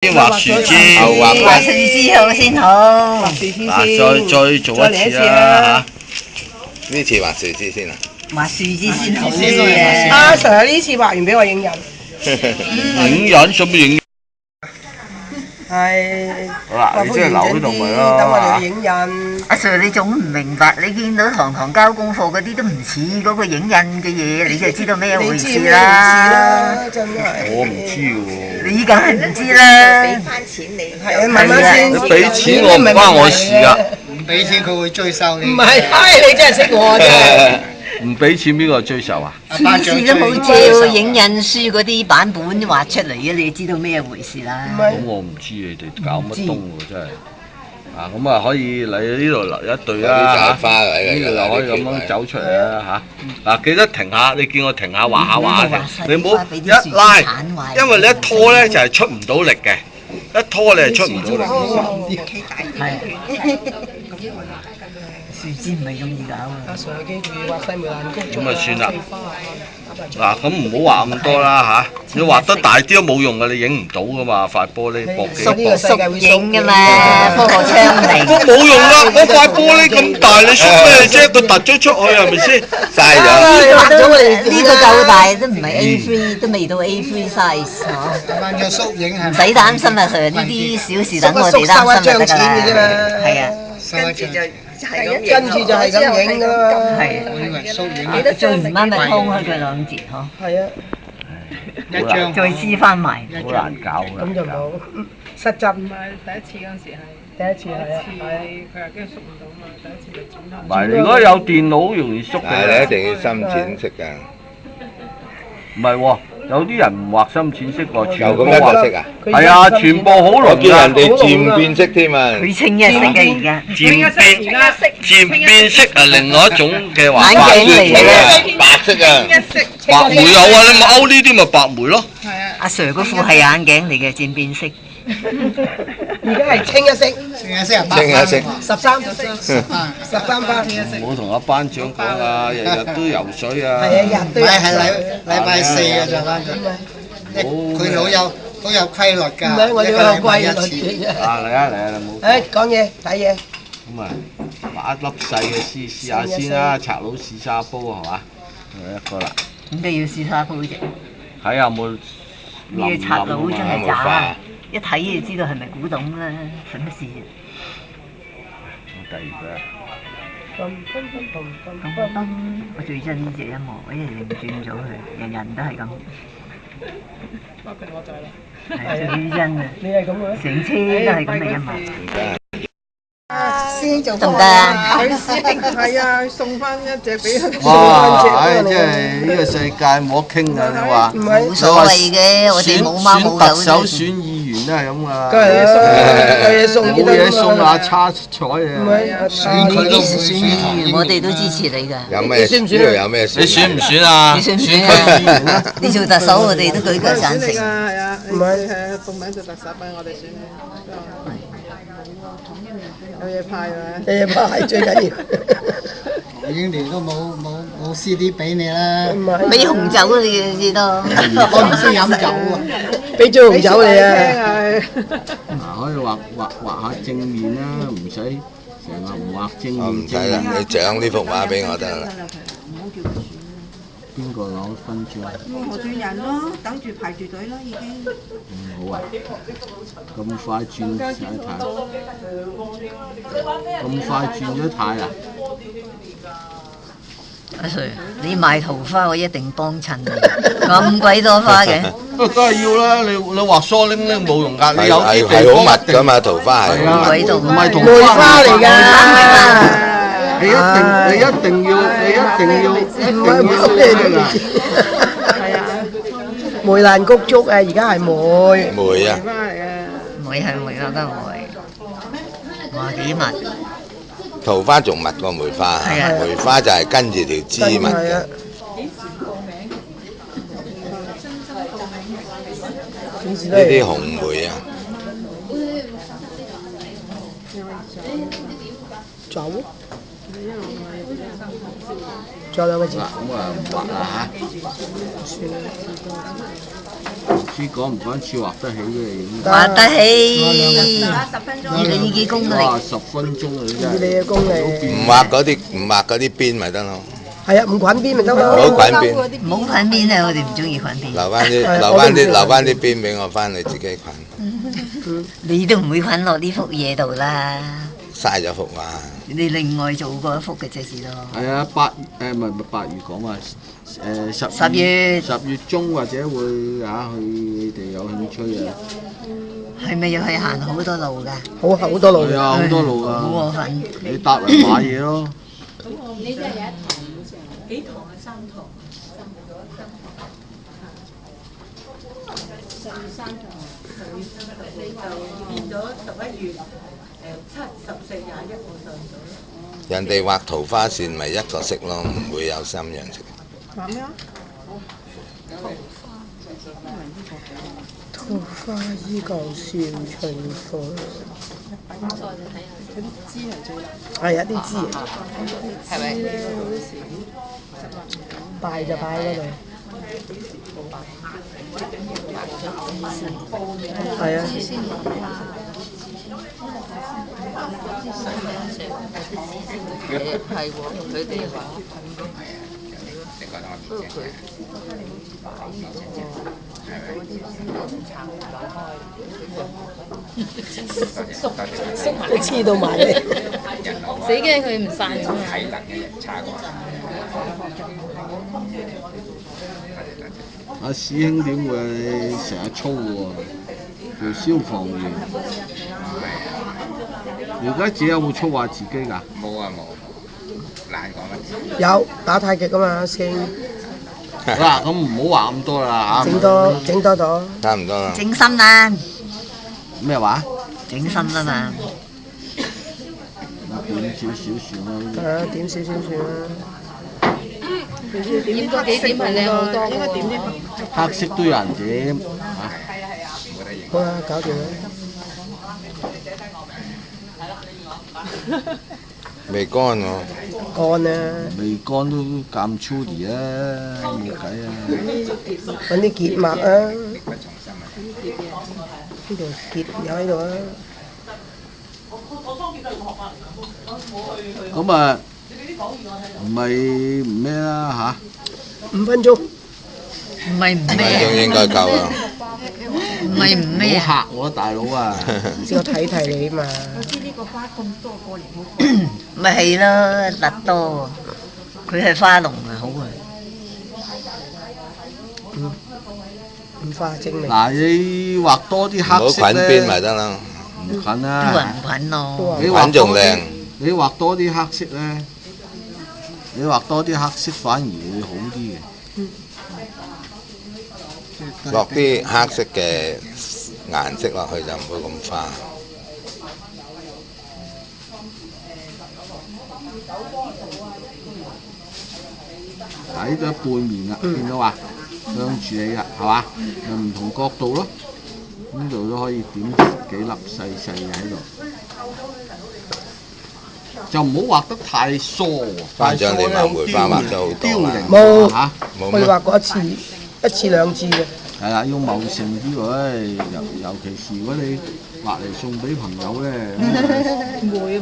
先畫樹枝，畫樹枝好先好。再做一次啦嚇！呢次畫樹枝先啊！畫樹枝先好嘅。阿 Sir 呢次畫完俾我影印。影印做咩影？係。好啦，你即係留喺度咪咯。等我哋去影印。阿 Sir 你仲唔明白？你見到堂交功課嗰啲都唔似嗰個影印嘅嘢，你就知道咩回事啦。真係。我唔知喎。你梗係唔知啦。俾翻錢你。係啊，慢慢先。你俾錢我唔關我事噶。唔俾錢佢會追收你。唔係，唉，你真係識我真係。唔俾錢邊個追仇啊？次次都冇照影印書嗰啲版本畫出嚟嘅，你知道咩回事啦？咁我唔知你哋搞乜東喎，真係。啊，咁啊可以嚟呢度留一對啦嚇，呢度就可以咁樣走出嚟啦嚇。嗱，記得停下，你見我停下畫下畫下，你唔好一拉，因為你一拖咧就係出唔到力嘅，一拖你係出唔到力。係。樹枝唔係咁易搞啊！阿 Sir 記住畫西梅蘭菊。咁啊算啦。嗱，咁唔好畫咁多啦嚇，你畫得大啲都冇用嘅，你影唔到噶嘛，塊玻璃薄幾薄。縮影噶嘛，科學窗嚟。都冇用啦，嗰塊玻璃咁大，你縮咩啫？佢突咗出去係咪先？嘥咗。畫咗呢個夠大，都唔係 A3，都未到 A3 size 嗬。慢咗縮影係。唔使擔心啊 Sir，呢啲小事等我哋擔心就得㗎啦。係啊。跟住就係咁影，跟住就係咁影㗎啦。係。我以為縮影。最唔啱咪劏開佢兩截嗬。係啊。一張。再黐翻埋。好難搞㗎。咁就冇實習。唔係第一次嗰陣時係。第一次係啊。佢話跟住縮唔到嘛，第一次咪剪開。唔係，如果有電腦好容易縮嘅。係你一定要深淺色㗎。唔係喎，有啲人唔畫深淺色喎，全部咁一個色啊？係啊，全部好濃㗎。我見人哋漸變色添啊！佢清一色嘅而家。漸變色係另外一種嘅畫法。眼鏡嚟嘅。白色啊！白梅有啊，你咪勾呢啲咪白梅咯。係啊。阿 Sir 嗰副係眼鏡嚟嘅漸變色。而家係清一色。清一色啊！清一色。13班。唔好同阿班長講啊，日日都游水啊。係啊，日都有。係禮拜四嘅咋班長。佢好有規律㗎。唔係，我哋有規律。啊嚟啊嚟啊，冇。誒，講嘢睇嘢。咁啊，畫一粒細嘅試下先啦，賊佬試沙煲係嘛？一個啦。咁你要試沙煲啫。睇下有冇呢個賊佬真係渣，一睇就知道係咪古董啦，使乜試啫？第二個。我最憎呢隻音樂，我一日轉咗佢，人人都係咁。包括我仔啦。係最憎啊！你係咁嘅。成車都係咁嘅音樂。師兄做得唔得啊？佢師兄係啊，送翻一隻俾佢。哇！唉，真係呢個世界冇得傾㗎，你話。冇所謂嘅，我哋冇貓冇狗。選特首選議員都係咁㗎。梗係啦，有嘢送冇嘢送啊，叉彩啊！選佢都唔會選議員，我哋都支持你㗎。有咩？呢度有咩？你選唔選啊？你選唔選啊？你做特首，我哋都舉腳贊成。係啊，唔係係報名做特首俾我哋選嘅。有嘢派啊！有嘢派最緊要。已經年都冇 CD 俾你啦。俾紅酒你知道。我唔識飲酒啊。俾咗紅酒你啊！嗱，可以畫下正面啦，唔使成日唔畫正面。我唔使啦，你獎呢幅畫俾我得啦。邊個攞分獎？何俊仁咯，等住排住隊咯已經。好啊！咁快轉晒軚，咁快轉咗軚啊！阿 Sir，你賣桃花我一定幫襯你，咁鬼多花嘅。梗係要啦！你畫疏拎拎冇用㗎，你有啲地係好方密㗎嘛，桃花係好密。唔係同梅花嚟㗎。你一定要係啊，梅蘭菊竹啊，而家係梅。梅啊！梅係梅覺得梅，哇幾密！桃花仲密過梅花，梅花就係跟住條枝密嘅。呢啲紅梅啊！走。仲有兩個字。咁啊畫啦嚇。知趕唔趕次畫得起嘅影？畫得起， 10分鐘。以你幾公里？哇！10分鐘啊，真係以你嘅功力。唔畫嗰啲邊咪得咯，係啊，唔滾邊咪得唔咯。好滾邊，唔好捆邊啊！我哋唔中意捆邊。留翻啲邊俾我翻去自己捆，你都唔會捆落呢幅嘢度啦。嘥咗幅畫。你另外做過一幅嘅啫，至多。係啊，唔係8月講啊，10月10月中或者會去你哋有興趣啊。係咪要去行好多路㗎？好多路。係啊，好多路啊。好過分。你搭嚟買嘢咯。你真係有一堂幾堂啊？3堂。10月3堂，你就變咗11月7、14、21我上咗。人哋畫桃花線咪一個色咯，唔會有三樣色。畫咩啊？桃花依舊笑春風。嗰啲枝係最難。係啊，啲枝。係咪？拜就拜嗰度。係啊。係喎，佢哋話。都黐到埋嚟。死驚佢唔散咗。阿師兄點會成日操喎？做消防員。而家自己有冇操下自己㗎？冇啊冇，難講啦。有打太極㗎嘛，先嗱，咁唔好畫咁多啦嚇。整多咗。差唔多啦。整心啦，咩話？整心啊嘛。點少少算啦。係啊，點少少算啦。點多幾點係靚好多應該點啲黑色都有人點嚇。好啦，搞掂啦。未乾喎。乾啊！未乾都咁粗啲啦，冇計啊！揾啲結脈啊！呢度結有喺度啊！咁啊，唔係唔咩啦5分鐘。唔係唔5分咩鐘應該夠啦。唔係唔嚇，唔咩好嚇我大佬啊！先我睇你嘛。我知呢個花咁多過年好。咪係咯，特多。佢係花農啊，好啊。五花精靈。嗱，你畫多啲唔好黑色滾邊咧，咪得啦。唔滾都係啦。唔滾咯。你滾仲靚。你畫多啲黑色咧，你畫多啲黑色反而會好啲嘅。落啲黑色嘅顏色落去就唔會咁花。睇咗半面啦，見到話向住你啦，係嘛？又唔同角度咯，呢度都可以點幾粒細細嘅喺度，就唔好畫得太疏喎。班長你畫梅花畫咗好多啊冇嚇，冇我哋畫過一次兩次嘅。係啦，要茂盛啲喎，尤其是如果你畫嚟送俾朋友咧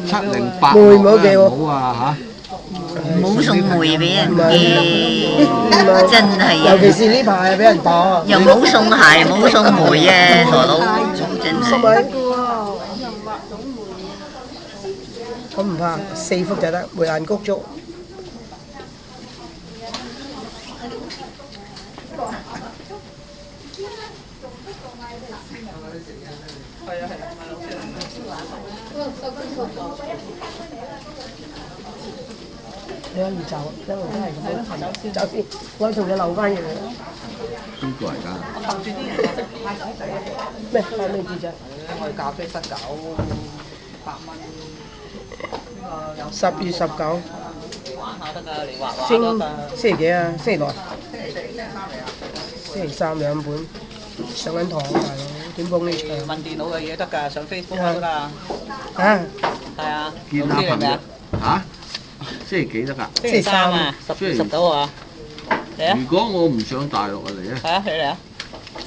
，708梅唔好記喎唔好啊唔好送梅俾人唔嘅，係真係尤其啊！是呢排俾人打。又唔好送鞋，唔好送梅啊，傻佬，真係。咁唔怕，4幅就得，梅蘭菊竹。你可以走，一路都係咁樣走先，我仲要留翻嘢。邊個嚟㗎？咩？睇咩字啫？我哋咖啡室搞100蚊。 10月19。玩下得㗎，你畫畫都得。星期幾啊？星期6。星期32本，上緊堂大佬，點幫呢場？問電腦嘅嘢得㗎，上 Facebook 得㗎。啊！係啊。見下朋友嚇，星期幾得㗎？星期3啊，10月19號啊。嚟啊！如果我唔上大陸啊，嚟啊！係啊，你嚟啊！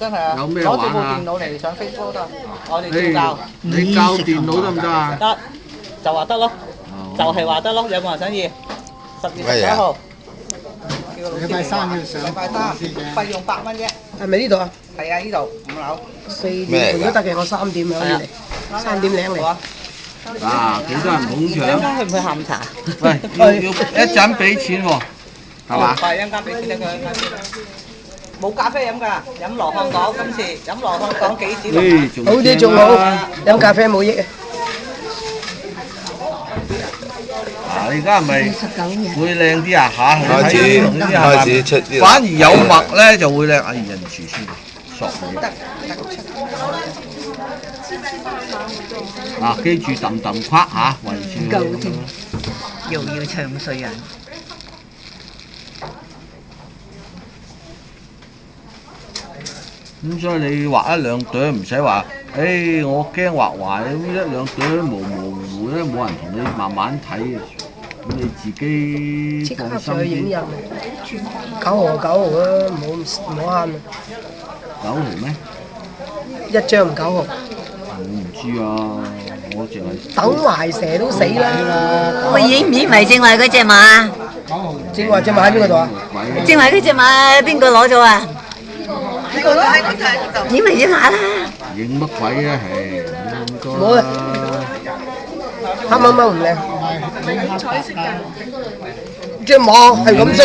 真係啊！有咩攞住部玩啊電腦嚟上 Facebook 得，我哋照教。你教電腦得唔得啊？得，就話得咯，就係話得咯。有冇人想要？10月19號。禮拜三要上。禮拜三，費用8蚊啫。係咪呢度啊？係啊，呢度5樓。4點半都得嘅，我3點可以嚟，3點零嚟。啊，幾多人捧一陣場？間去唔去下午茶？喂，要一陣俾錢喎，係嘛？係一陣間俾錢得佢。冇咖啡飲㗎，飲羅漢果今次飲羅漢果幾子龍好啲仲好，飲咖啡冇益嘅。啊！你而家係咪會靚啲啊？嚇，開始出啲。反而有墨咧就會靚。哎呀，唔廚師索嘢。啊！記住揼揼框嚇，圍住。夠添，又要唱衰人。咁所以你畫一兩朵唔使話，我驚畫壞，咁一兩朵模模糊糊咧，冇人同你慢慢睇嘅。咁你自己即刻放心上去影印啲。 9毫9毫啊，唔好慳啊9毫咩？ ，1張9毫。我唔知啊，我淨係等埋蛇都死啦！喂，影唔影埋正話嗰只馬？正話隻馬喺邊個度啊？正話嗰只馬邊個攞咗啊？呢個都喺個台度。影咪影下啦。影乜鬼啊？係冇啊，黑掹掹唔靚。隻馬係咁色，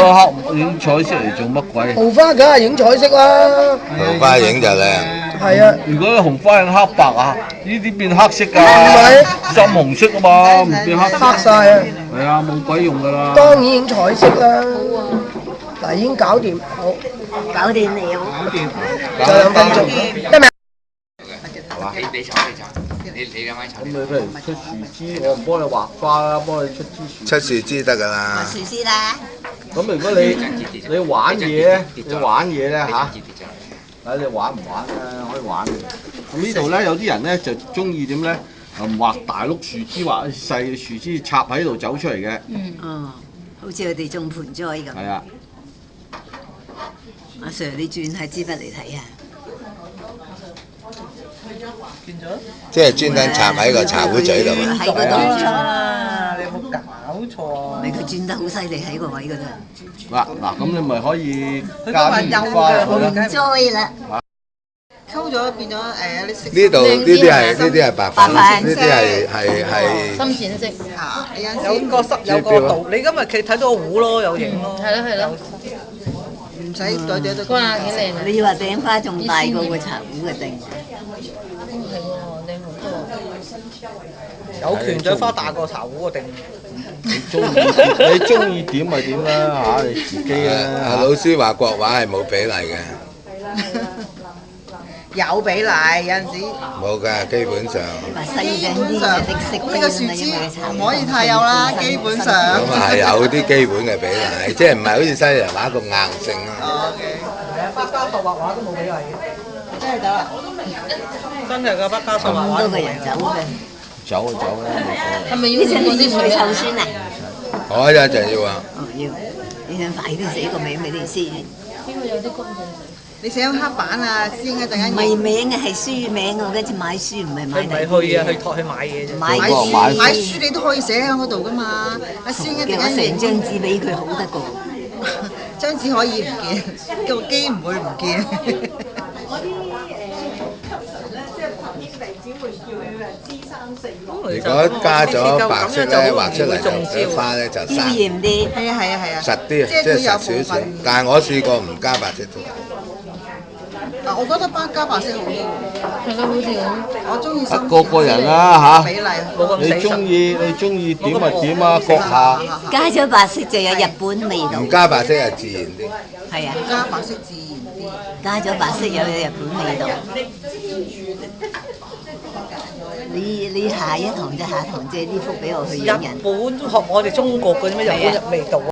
影彩色嚟做乜鬼？紅花梗係影彩色啦。紅花影就靚。係啊，如果紅花影黑白啊，呢啲變黑色㗎，係深紅色啊嘛，唔變黑色。黑晒啊！係啊，冇鬼用㗎啦。當然影彩色啦。嗱，已經搞掂，好，搞掂了。仲有2分鐘，得未？咁你不如出樹枝，我唔幫你畫花啦，幫你出枝樹。出樹枝得㗎啦。樹枝啦。咁如果你玩嘢咧，你玩嘢咧嚇，睇你玩唔玩咧？可以玩嘅。咁呢度咧有啲人咧就中意點咧？唔畫大碌樹枝，畫細嘅樹枝插喺度走出嚟嘅。哦，好似我哋種盆栽咁。係啊。阿 Sir，你轉下支筆嚟睇下。變咗？即係專登插喺個茶壺嘴度啊！喺嗰度轉。你有冇搞錯啊？咪佢轉得好犀利喺個位嗰度。嗱，咁你咪可以加啲棉花落去啦。栽啦。溝咗變咗啲色。呢度呢啲係白粉，呢啲係深淺色。嚇，有個濕有個度，你今日睇到個壺咯，有型咯。係咯。唔使對對對。哇，幾靚啊！你話頂花仲大過個茶壺嘅頂。係喎，靚好多。有權獎花大過茶壺個定。你中意點咪點啦嚇，你自己啊。老師話國畫係冇比例嘅。有比例，有陣時。冇㗎，基本上。基本上，咁呢個樹枝唔可以太幼啦，基本上。咁啊係有啲基本嘅比例，即係唔係好似西洋畫咁硬性啊。係啊，畢加索畫畫都冇比例嘅。真係走啦！真係㗎，畢加索畫畫。咁多個人走嘅。走就走啦，冇所謂。係咪要換嗰啲水湊先啊？我一陣要啊。哦，要。你想快啲寫個名俾你先。邊個有啲乾淨水？你寫黑板啊，先一陣間。唔係名嘅係書名啊！我嗰次買書唔係買佢唔係去啊，去買嘢啫。買書你都可以寫喺嗰度噶嘛。阿先一陣間成張紙俾佢好得過。張紙可以唔見，個機唔會唔見。如果加咗白色咧，畫出嚟就花咧就生。鮮啲。係啊係啊係啊。實啲，即係實少少。但係我試過唔加白色都。啊，我覺得加白色好啲。係咯，好似咁。我中意深。個人啦嚇。比例。你中意點咪點啊，閣下。加咗白色就有日本味道。唔加白色係自然啲。係啊。加白色自然啲。加咗白色有日本味道。你下一堂就下堂借呢幅俾我去影人。日本學我哋中國嗰啲咩日本味道啊！